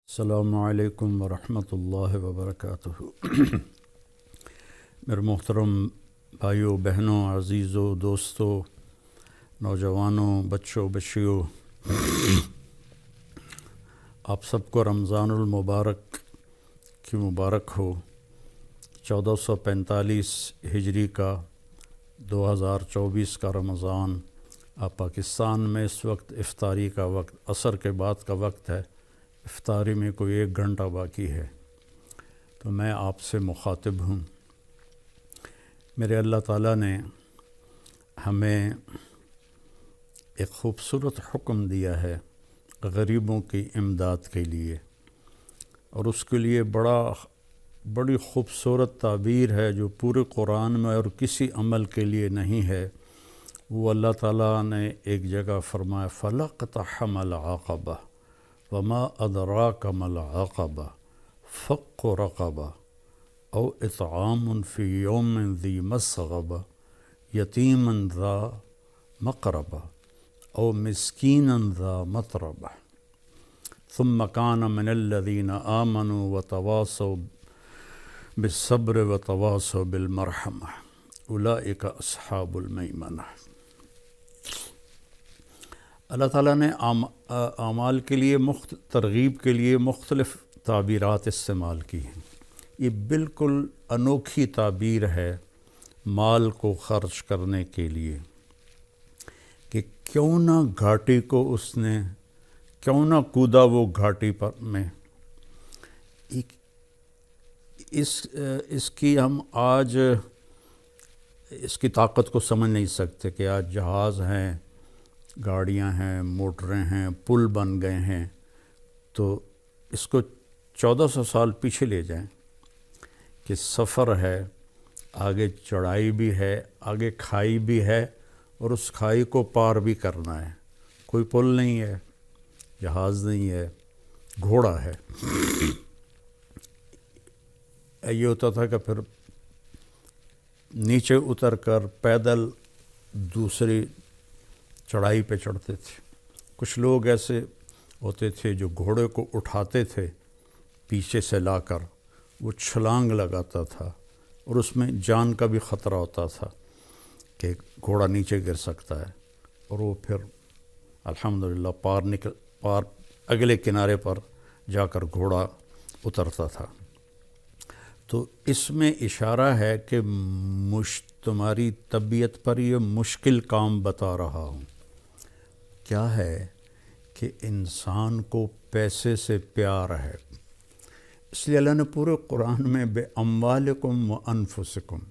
السلام علیکم ورحمۃ اللہ وبرکاتہ۔ میرے محترم بھائیوں، بہنوں، عزیزوں، دوستوں، نوجوانوں، بچوں، بچیوں، آپ سب کو رمضان المبارک کی مبارک ہو۔ 1445 ہجری کا 2024 کا رمضان پاکستان میں اس وقت افطاری کا وقت، عصر کے بعد کا وقت ہے۔ افطاری میں کوئی 1 گھنٹہ باقی ہے، تو میں آپ سے مخاطب ہوں۔ میرے اللہ تعالیٰ نے ہمیں ایک خوبصورت حکم دیا ہے غریبوں کی امداد کے لیے، اور اس کے لیے بڑی خوبصورت تعبیر ہے جو پورے قرآن میں اور کسی عمل کے لیے نہیں ہے۔ وہ اللہ تعالیٰ نے ایک جگہ فرمایا فَلَاقْتَحَمَ الْعَقَبَةَ وَمَا أَدْرَاكَ مَا الْعَقَبَةُ فَكُّ رَقَبَةٍ أَوْ إِطْعَامٌ فِي يَوْمٍ ذِي مَسْغَبَةٍ يَتِيمًا ذَا مَقْرَبَةٍ أَوْ مِسْكِينًا ذَا مَتْرَبَةٍ ثُمَّ كَانَ مِنَ الَّذِينَ آمَنُوا وَتَوَاصَوْا بِالصَّبْرِ وَتَوَاصَوْا بِالْمَرْحَمَةِ أُولَئِكَ أَصْحَابُ الْمَيْمَنَةِ۔ اللہ تعالیٰ نے اعمال کے لیے ترغیب کے لیے مختلف تعبیرات استعمال کی ہیں۔ یہ بالکل انوکھی تعبیر ہے مال کو خرچ کرنے کے لیے، کہ کیوں نہ گھاٹی کو کیوں نہ کودا وہ گھاٹی پر میں۔ اس کی ہم آج اس کی طاقت کو سمجھ نہیں سکتے کہ آج جہاز ہیں، گاڑیاں ہیں، موٹریں ہیں، پل بن گئے ہیں، تو اس کو 1400 سال پیچھے لے جائیں کہ سفر ہے، آگے چڑھائی بھی ہے، آگے کھائی بھی ہے، اور اس کھائی کو پار بھی کرنا ہے۔ کوئی پل نہیں ہے، جہاز نہیں ہے، گھوڑا ہے۔ یہ ہوتا تھا کہ پھر نیچے اتر کر پیدل دوسری چڑھائی پہ چڑھتے تھے۔ کچھ لوگ ایسے ہوتے تھے جو گھوڑے کو اٹھاتے تھے پیچھے سے لا کر، وہ چھلانگ لگاتا تھا، اور اس میں جان کا بھی خطرہ ہوتا تھا کہ گھوڑا نیچے گر سکتا ہے، اور وہ پھر الحمدللہ پار اگلے کنارے پر جا کر گھوڑا اترتا تھا۔ تو اس میں اشارہ ہے کہ تمہاری طبیعت پر یہ مشکل کام بتا رہا ہوں۔ کیا ہے کہ انسان کو پیسے سے پیار ہے، اس لیے اللہ نے پورے قرآن میں بِأَمْوَالِكُمْ وَأَنفُسِكُمْ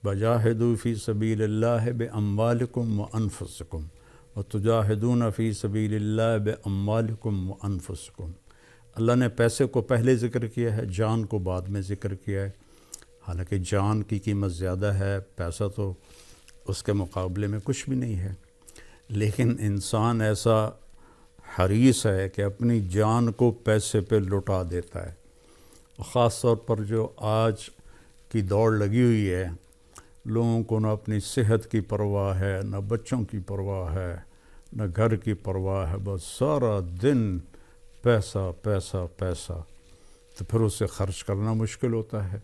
وَجَاهِدُوا فِي سَبِيلِ اللَّهِ بِأَمْوَالِكُمْ وَأَنفُسِكُمْ وَتُجَاهِدُونَ فِي سَبِيلِ اللَّهِ بِأَمْوَالِكُمْ وَأَنفُسِكُمْ۔ اللہ نے پیسے کو پہلے ذکر کیا ہے، جان کو بعد میں ذکر کیا ہے۔ حالانکہ جان کی قیمت زیادہ ہے، پیسہ تو اس کے مقابلے میں کچھ بھی نہیں ہے، لیکن انسان ایسا حریص ہے کہ اپنی جان کو پیسے پہ لٹا دیتا ہے۔ خاص طور پر جو آج کی دوڑ لگی ہوئی ہے، لوگوں کو نہ اپنی صحت کی پرواہ ہے، نہ بچوں کی پرواہ ہے، نہ گھر کی پرواہ ہے، بس سارا دن پیسہ پیسہ پیسہ، تو پھر اسے خرچ کرنا مشکل ہوتا ہے۔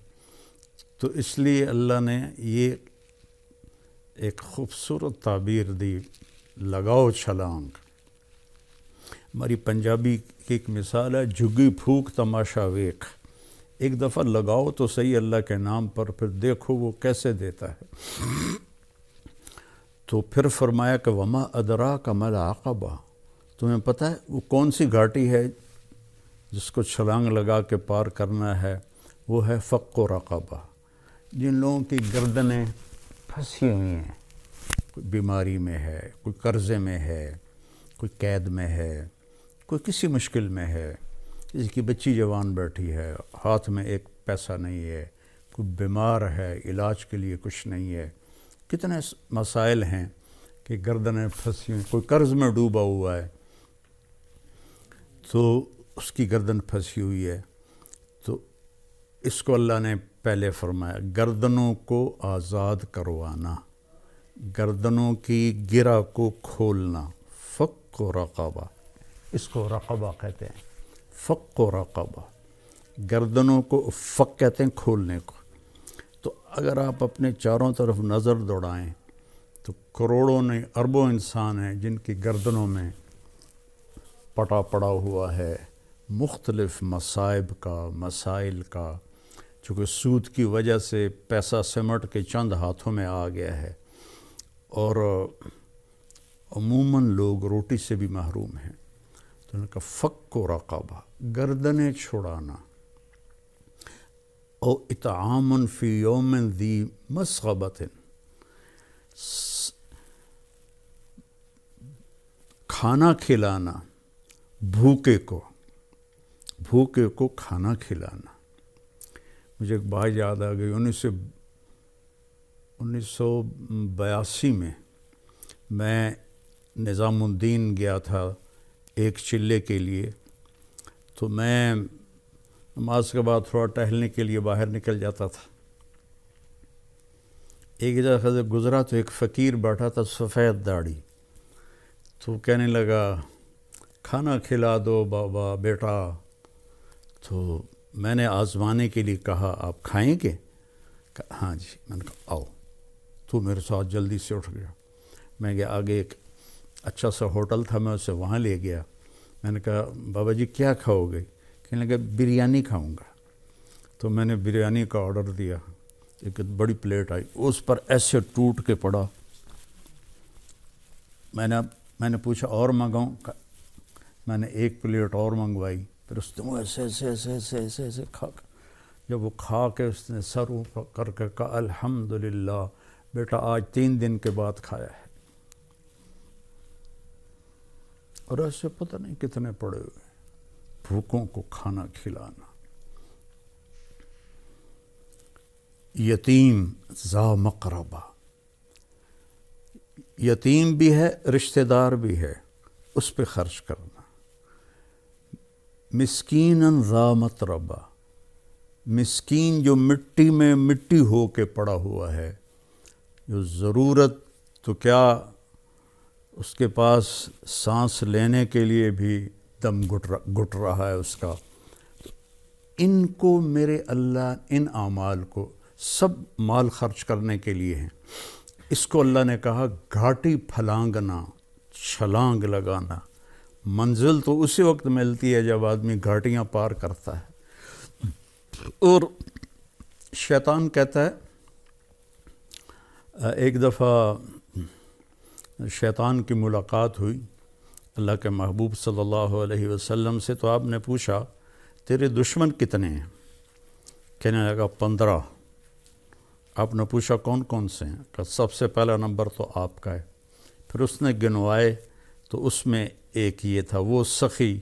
تو اس لیے اللہ نے یہ ایک خوبصورت تعبیر دی، لگاؤ چھلانگ۔ ہماری پنجابی کی ایک مثال ہے، جھگی پھوک تماشا ویکھ۔ ایک دفعہ لگاؤ تو صحیح اللہ کے نام پر، پھر دیکھو وہ کیسے دیتا ہے۔ تو پھر فرمایا کہ وما ادراک ما العقبہ، تمہیں پتہ ہے وہ کون سی گھاٹی ہے جس کو چھلانگ لگا کے پار کرنا ہے؟ وہ ہے فق رقبہ۔ جن لوگوں کی گردنیں پھنسی ہوئی ہیں، کوئی بیماری میں ہے، کوئی قرضے میں ہے، کوئی قید میں ہے، کوئی کسی مشکل میں ہے، کسی کی بچی جوان بیٹھی ہے، ہاتھ میں ایک پیسہ نہیں ہے، کوئی بیمار ہے، علاج کے لیے کچھ نہیں ہے، کتنے مسائل ہیں کہ گردنیں پھنسی ہوئی، کوئی قرض میں ڈوبا ہوا ہے تو اس کی گردن پھنسی ہوئی ہے، تو اس کو اللہ نے پہلے فرمایا گردنوں کو آزاد کروانا، گردنوں کی گرہ کو کھولنا، فک و رقبہ، اس کو رقبہ کہتے ہیں۔ فق و رقبہ، گردنوں کو فق کہتے ہیں کھولنے کو۔ تو اگر آپ اپنے چاروں طرف نظر دوڑائیں تو کروڑوں نہیں اربوں انسان ہیں جن کی گردنوں میں پٹا پڑا ہوا ہے مختلف مصائب کا، مسائل کا، چونکہ سود کی وجہ سے پیسہ سمٹ کے چند ہاتھوں میں آ گیا ہے، اور عموماً لوگ روٹی سے بھی محروم ہیں۔ تو ان کا فق و رقبہ، گردنیں چھڑانا، او اطعام فی یوم ذی مسغبۃ، کھانا کھلانا بھوکے کو کھانا کھلانا۔ مجھے ایک بات یاد آ گئی، 1982 میں نظام الدین گیا تھا ایک چلے کے لیے، تو میں نماز کے بعد تھوڑا ٹہلنے کے لیے باہر نکل جاتا تھا۔ ایک جگہ سے گزرا تو ایک فقیر بیٹھا تھا، سفید داڑھی، تو کہنے لگا کھانا کھلا دو بابا بیٹا۔ تو میں نے آزمانے کے لیے کہا آپ کھائیں گے؟ ہاں جی۔ میں نے کہا آؤ۔ تو میرے ساتھ جلدی سے اٹھ گیا، میں گیا آگے، ایک اچھا سا ہوٹل تھا، میں اسے وہاں لے گیا۔ میں نے کہا بابا جی کیا کھاؤ گے؟ کہنے لگا بریانی کھاؤں گا۔ تو میں نے بریانی کا آرڈر دیا، ایک بڑی پلیٹ آئی، اس پر ایسے ٹوٹ کے پڑا۔ میں نے پوچھا اور منگاؤں؟ میں نے ایک پلیٹ اور منگوائی، پھر اس نے وہ ایسے ایسے ایسے ایسے ایسے ایسے کھا کے، جب وہ کھا کے اس نے سر اوپر کر کے کہا الحمدللہ بیٹا آج 3 دن کے بعد کھایا ہے۔ اور ایسے پتہ نہیں کتنے پڑے ہوئے بھوکوں کو کھانا کھلانا۔ یتیم ذا مقربہ، یتیم بھی ہے رشتہ دار بھی ہے، اس پہ خرچ کرنا۔ مسکیناً ذا متربہ، مسکین جو مٹی میں مٹی ہو کے پڑا ہوا ہے، جو ضرورت تو کیا اس کے پاس سانس لینے کے لیے بھی دم گھٹ رہا ہے اس کا۔ ان کو میرے اللہ، ان اعمال کو سب مال خرچ کرنے کے لیے ہیں۔ اس کو اللہ نے کہا گھاٹی پھلانگنا، چھلانگ لگانا۔ منزل تو اسی وقت ملتی ہے جب آدمی گھاٹیاں پار کرتا ہے۔ اور شیطان کہتا ہے، ایک دفعہ شیطان کی ملاقات ہوئی اللہ کے محبوب صلی اللہ علیہ وسلم سے، تو آپ نے پوچھا تیرے دشمن کتنے ہیں؟ کہنے لگا 15۔ آپ نے پوچھا کون کون سے ہیں؟ کہ سب سے پہلا نمبر تو آپ کا ہے۔ پھر اس نے گنوائے تو اس میں ایک یہ تھا، وہ سخی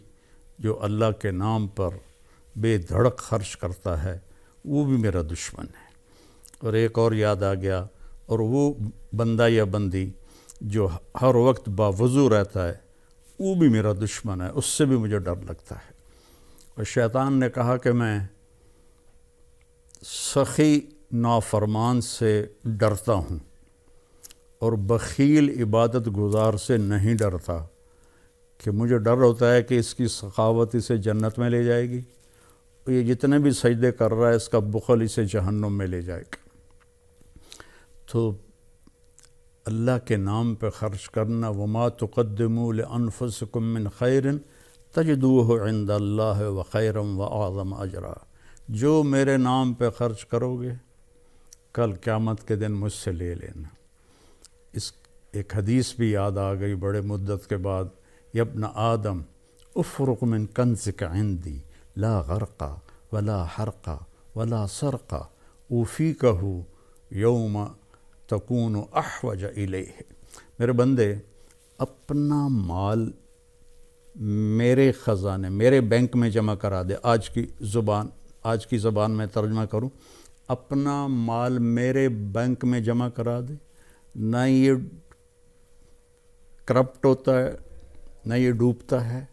جو اللہ کے نام پر بے دھڑک خرچ کرتا ہے وہ بھی میرا دشمن ہے۔ اور ایک اور یاد آ گیا، اور وہ بندہ یا بندی جو ہر وقت باوضو رہتا ہے وہ بھی میرا دشمن ہے، اس سے بھی مجھے ڈر لگتا ہے۔ اور شیطان نے کہا کہ میں سخی نافرمان سے ڈرتا ہوں اور بخیل عبادت گزار سے نہیں ڈرتا، کہ مجھے ڈر ہوتا ہے کہ اس کی سخاوت اسے جنت میں لے جائے گی، یہ جتنے بھی سجدے کر رہا ہے اس کا بخل اسے جہنم میں لے جائے گا۔ تو اللہ کے نام پہ خرچ کرنا، وما تقدموا لانفسکم من خیر تجدوہ عند اللہ وخیرا واعظم اجرا، جو میرے نام پہ خرچ کرو گے کل قیامت کے دن مجھ سے لے لینا۔ اس ایک حدیث بھی یاد آ گئی بڑے مدت کے بعد، یا ابن آدم افرق من کنزک عندی لا غرقا ولا حرقا ولا سرقا اوفیکہ یوم تکون احوج الیہ۔ میرے بندے اپنا مال میرے خزانے، میرے بینک میں جمع کرا دے۔ آج کی زبان میں ترجمہ کروں، اپنا مال میرے بینک میں جمع کرا دے، نہ یہ کرپٹ ہوتا ہے، نہ یہ ڈوبتا ہے،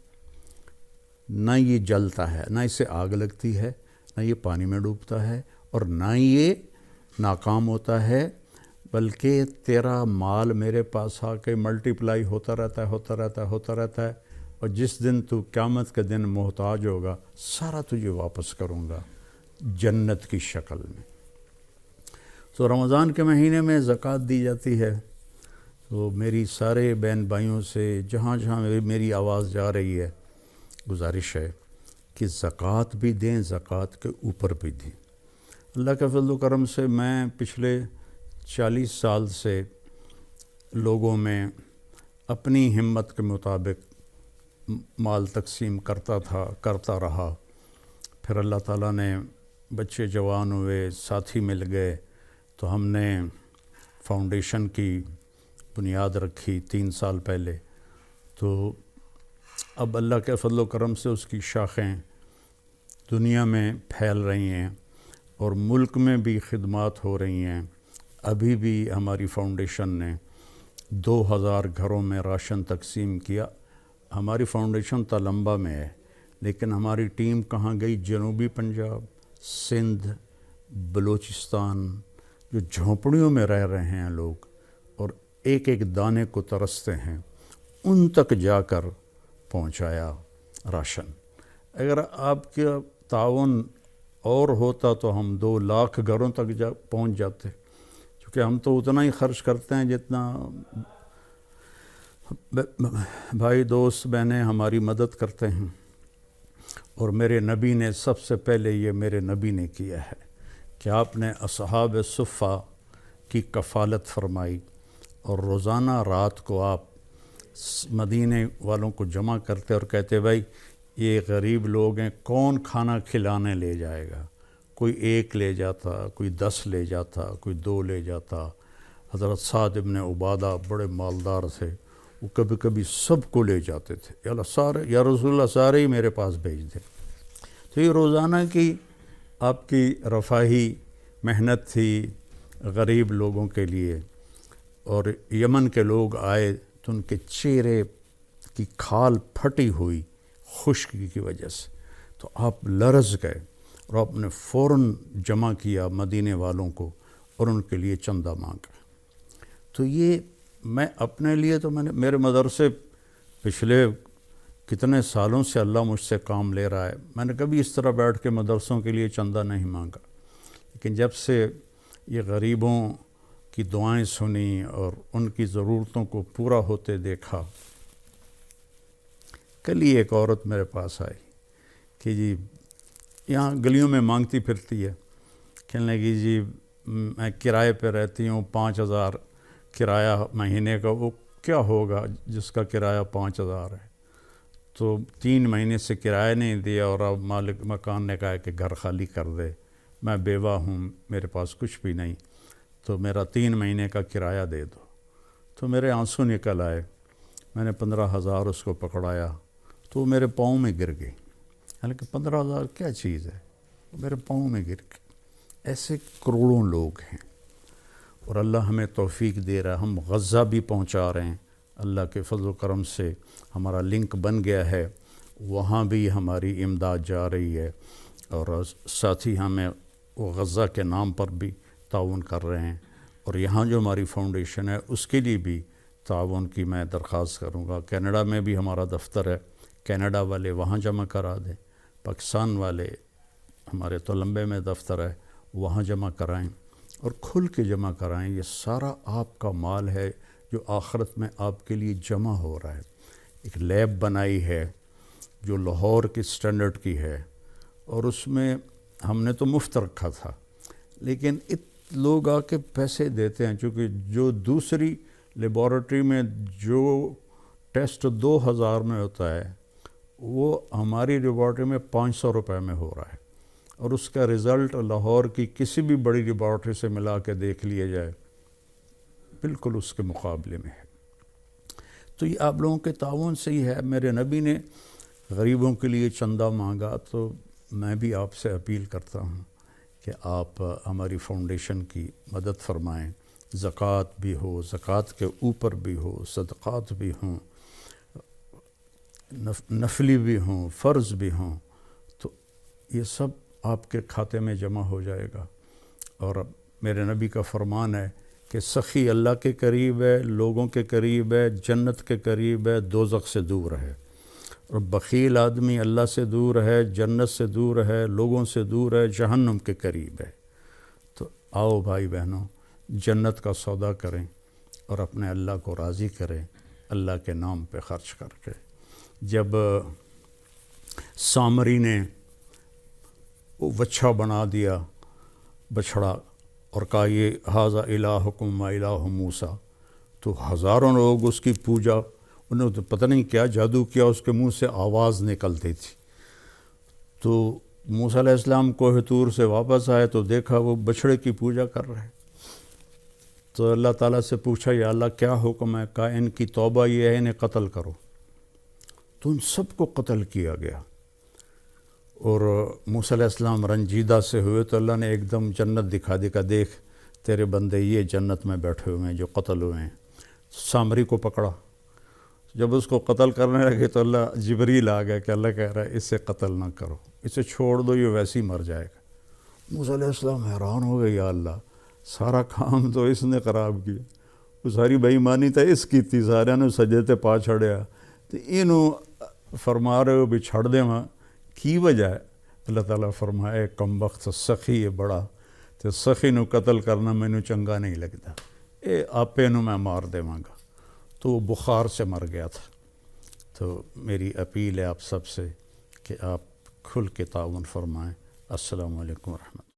نہ یہ جلتا ہے، نہ اسے آگ لگتی ہے، نہ یہ پانی میں ڈوبتا ہے، اور نہ یہ ناکام ہوتا ہے، بلکہ تیرا مال میرے پاس آ کے ملٹی پلائی ہوتا رہتا ہے، اور جس دن تو قیامت کے دن محتاج ہوگا سارا تجھے واپس کروں گا جنت کی شکل میں۔ تو رمضان کے مہینے میں زکوٰۃ دی جاتی ہے۔ تو میری سارے بہن بھائیوں سے جہاں جہاں میری آواز جا رہی ہے گزارش ہے کہ زکوٰۃ بھی دیں، زکوٰۃ کے اوپر بھی دیں۔ اللہ کے فضل و کرم سے میں پچھلے 40 سال سے لوگوں میں اپنی ہمت کے مطابق مال تقسیم کرتا رہا۔ پھر اللہ تعالیٰ نے بچے جوان ہوئے، ساتھی مل گئے، تو ہم نے فاؤنڈیشن کی بنیاد رکھی 3 سال پہلے۔ تو اب اللہ کے فضل و کرم سے اس کی شاخیں دنیا میں پھیل رہی ہیں اور ملک میں بھی خدمات ہو رہی ہیں۔ ابھی بھی ہماری فاؤنڈیشن نے 2000 گھروں میں راشن تقسیم کیا۔ ہماری فاؤنڈیشن تلمبا میں ہے، لیکن ہماری ٹیم کہاں گئی؟ جنوبی پنجاب، سندھ، بلوچستان، جو جھونپڑیوں میں رہ رہے ہیں لوگ اور ایک ایک دانے کو ترستے ہیں، ان تک جا کر پہنچایا راشن۔ اگر آپ کا تعاون اور ہوتا تو ہم 2 لاکھ گھروں تک پہنچ جاتے، کیونکہ ہم تو اتنا ہی خرچ کرتے ہیں جتنا بھائی دوست بہنیں ہماری مدد کرتے ہیں۔ اور میرے نبی نے سب سے پہلے یہ میرے نبی نے کیا ہے کہ آپ نے اصحاب صفہ کی کفالت فرمائی، اور روزانہ رات کو آپ مدینے والوں کو جمع کرتے اور کہتے بھائی یہ غریب لوگ ہیں، کون کھانا کھلانے لے جائے گا؟ کوئی 1 لے جاتا، کوئی 10 لے جاتا، کوئی 2 لے جاتا۔ حضرت سعد ابن عبادہ بڑے مالدار تھے، وہ کبھی کبھی سب کو لے جاتے تھے، یا رسول اللہ سارے ہی میرے پاس بھیج دیں۔ تو یہ روزانہ کی آپ کی رفاہی محنت تھی غریب لوگوں کے لیے۔ اور یمن کے لوگ آئے تو ان کے چہرے کی کھال پھٹی ہوئی خشکی کی وجہ سے، تو آپ لرز گئے اور آپ نے فوراً جمع کیا مدینے والوں کو اور ان کے لیے چندہ مانگا۔ تو یہ میں اپنے لیے تو میرے مدرسے پچھلے کتنے سالوں سے اللہ مجھ سے کام لے رہا ہے، میں نے کبھی اس طرح بیٹھ کے مدرسوں کے لیے چندہ نہیں مانگا، لیکن جب سے یہ غریبوں کی دعائیں سنی اور ان کی ضرورتوں کو پورا ہوتے دیکھا۔ کل ہی ایک عورت میرے پاس آئی کہ جی یہاں گلیوں میں مانگتی پھرتی ہے، کہنے لگی جی میں کرائے پہ رہتی ہوں، 5000 کرایہ مہینے کا، وہ کیا ہوگا جس کا کرایہ 5000 ہے؟ تو 3 مہینے سے کرایہ نہیں دیا اور اب مالک مکان نے کہا کہ گھر خالی کر دے، میں بیوہ ہوں، میرے پاس کچھ بھی نہیں، تو میرا 3 مہینے کا کرایہ دے دو۔ تو میرے آنسو نکل آئے، میں نے 15,000 اس کو پکڑایا تو وہ میرے پاؤں میں گر گئی، حالانکہ 15,000 کیا چیز ہے، میرے پاؤں میں گر گئی۔ ایسے کروڑوں لوگ ہیں اور اللہ ہمیں توفیق دے رہا ہے، ہم غزہ بھی پہنچا رہے ہیں، اللہ کے فضل و کرم سے ہمارا لنک بن گیا ہے، وہاں بھی ہماری امداد جا رہی ہے، اور ساتھی ہمیں وہ غزہ کے نام پر بھی تعاون کر رہے ہیں، اور یہاں جو ہماری فاؤنڈیشن ہے اس کے لیے بھی تعاون کی میں درخواست کروں گا۔ کینیڈا میں بھی ہمارا دفتر ہے، کینیڈا والے وہاں جمع کرا دیں، پاکستان والے ہمارے تلمبے میں دفتر ہے وہاں جمع کرائیں، اور کھل کے جمع کرائیں۔ یہ سارا آپ کا مال ہے جو آخرت میں آپ کے لیے جمع ہو رہا ہے۔ ایک لیب بنائی ہے جو لاہور کی سٹینڈرڈ کی ہے، اور اس میں ہم نے تو مفت رکھا تھا، لیکن لوگ آ کے پیسے دیتے ہیں، چونکہ جو دوسری لیبارٹری میں جو ٹیسٹ 2000 میں ہوتا ہے وہ ہماری لیبارٹری میں 500 روپے میں ہو رہا ہے، اور اس کا رزلٹ لاہور کی کسی بھی بڑی لیبارٹری سے ملا کے دیکھ لیا جائے بالکل اس کے مقابلے میں ہے۔ تو یہ آپ لوگوں کے تعاون سے ہی ہے۔ میرے نبی نے غریبوں کے لیے چندہ مانگا، تو میں بھی آپ سے اپیل کرتا ہوں کہ آپ ہماری فاؤنڈیشن کی مدد فرمائیں، زکوٰۃ بھی ہو، زکوٰۃ کے اوپر بھی ہو، صدقات بھی ہوں، نفلی بھی ہوں، فرض بھی ہوں، تو یہ سب آپ کے کھاتے میں جمع ہو جائے گا۔ اور میرے نبی کا فرمان ہے کہ سخی اللہ کے قریب ہے، لوگوں کے قریب ہے، جنت کے قریب ہے، دوزخ سے دور ہے۔ اور بخیل آدمی اللہ سے دور ہے، جنت سے دور ہے، لوگوں سے دور ہے، جہنم کے قریب ہے۔ تو آؤ بھائی بہنوں، جنت کا سودا کریں اور اپنے اللہ کو راضی کریں اللہ کے نام پہ خرچ کر کے۔ جب سامری نے وہ وچھا بنا دیا بچھڑا اور کہا یہ ھذا الہکم و الہ موسیٰ، تو ہزاروں لوگ اس کی پوجا، انہوں نے تو پتہ نہیں کیا جادو کیا، اس کے منہ سے آواز نکلتی تھی۔ تو موسیٰ علیہ السلام کوہ طور سے واپس آئے تو دیکھا وہ بچھڑے کی پوجا کر رہے۔ تو اللہ تعالیٰ سے پوچھا یا اللہ کیا حکم ہے؟ کہا ان کی توبہ یہ ہے انہیں قتل کرو۔ تو ان سب کو قتل کیا گیا، اور موسیٰ علیہ السلام رنجیدہ سے ہوئے تو اللہ نے ایک دم جنت دکھا دی کہ دیکھ تیرے بندے یہ جنت میں بیٹھے ہوئے ہیں جو قتل ہوئے ہیں۔ سامری کو پکڑا، جب اس کو قتل کرنے لگے تو اللہ جبریل آ گیا کہ اللہ کہہ رہا ہے اسے قتل نہ کرو، اسے چھوڑ دو، یہ ویسے ہی مر جائے گا۔ موسیٰ علیہ السلام حیران ہو گئے، یا اللہ سارا کام تو اس نے خراب کیا، وہ ساری بے ایمانی تو اس کی تھی، سارے نے سجدے تے پا چھڑیا، تو انہوں فرما رہے ہو بھی چھڑ دے وہاں کی وجہ ہے؟ اللہ تعالیٰ فرمائے کم وقت سخی ہے بڑا، تو سخی نو قتل کرنا مینوں چنگا نہیں لگتا، اے آپے نو میں مار دیواں گا۔ تو وہ بخار سے مر گیا تھا۔ تو میری اپیل ہے آپ سب سے کہ آپ کھل کے تعاون فرمائیں۔ السلام علیکم ورحمۃ اللہ۔